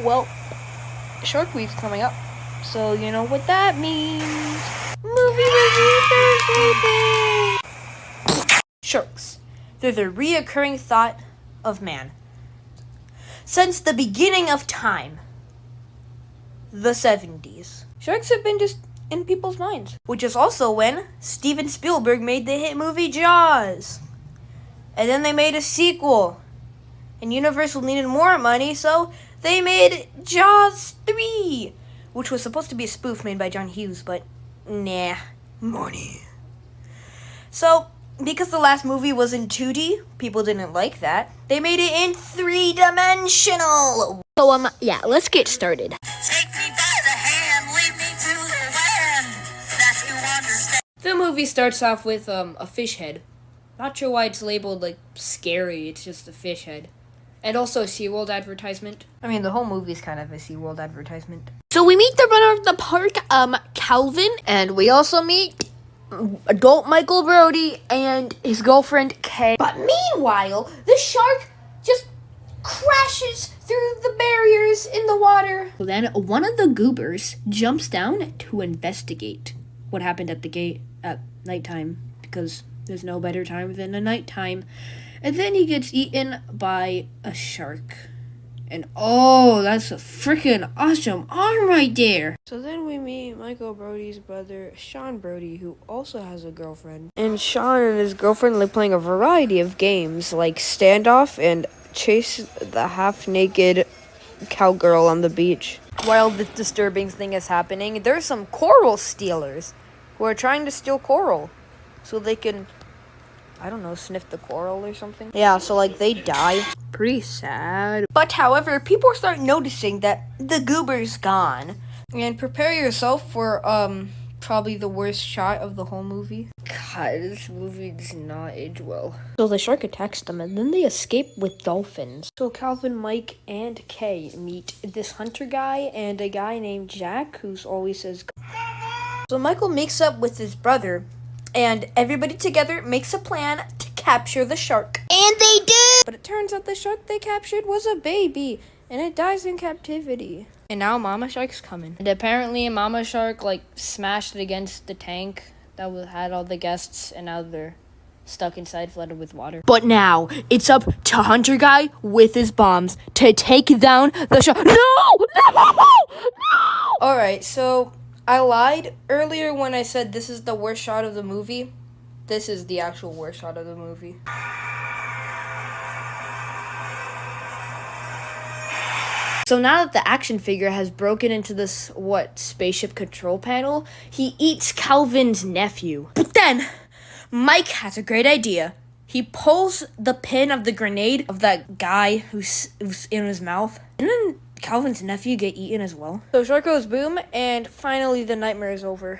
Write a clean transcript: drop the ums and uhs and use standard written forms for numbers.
Well, Shark Week's coming up, so you know what that means. Movie review Thursday thing. Sharks. They're the reoccurring thought of man. Since the beginning of time, the 70s, sharks have been just in people's minds. Which is also when Steven Spielberg made the hit movie Jaws. And then they made a sequel. And Universal needed more money, so they made Jaws 3, which was supposed to be a spoof made by John Hughes, but nah, money. So, because the last movie was in 2D, people didn't like that. They made it in 3-dimensional. So, yeah, let's get started. Take me by the hand, lead me to the land that you understand. The movie starts off with a fish head. Not sure why it's labeled, like, scary. It's just a fish head. And also a SeaWorld advertisement. I mean, the whole movie's kind of a SeaWorld advertisement. So we meet the runner of the park, Calvin. And we also meet adult Michael Brody and his girlfriend, Kay. But meanwhile, the shark just crashes through the barriers in the water. Then one of the goobers jumps down to investigate what happened at the gate at nighttime, because there's no better time than a nighttime. And then he gets eaten by a shark. And oh, that's a freaking awesome arm right there. So then we meet Michael Brody's brother, Sean Brody, who also has a girlfriend. And Sean and his girlfriend like playing a variety of games, like standoff and chase the half-naked cowgirl on the beach. While this disturbing thing is happening, there's some coral stealers who are trying to steal coral so they can, I don't know, sniff the coral or something. Yeah, so like they die. Pretty sad. But however, people start noticing that the goober's gone. And prepare yourself for probably the worst shot of the whole movie. God, this movie does not age well. So the shark attacks them and then they escape with dolphins. So Calvin, Mike, and Kay meet this hunter guy and a guy named Jack who's always says. So Michael makes up with his brother and everybody together makes a plan to capture the shark. And they do! But it turns out the shark they captured was a baby, and it dies in captivity. And now Mama Shark's coming. And apparently Mama Shark, like, smashed it against the tank that had all the guests, and now they're stuck inside, flooded with water. But now, it's up to Hunter Guy with his bombs to take down the shark. No! Alright, so I lied earlier when I said this is the worst shot of the movie. This is the actual worst shot of the movie. So now that the action figure has broken into this, spaceship control panel, he eats Calvin's nephew. But then, Mike has a great idea. He pulls the pin of the grenade of that guy who's in his mouth. And then Calvin's nephew get eaten as well. So shark goes boom, and finally the nightmare is over.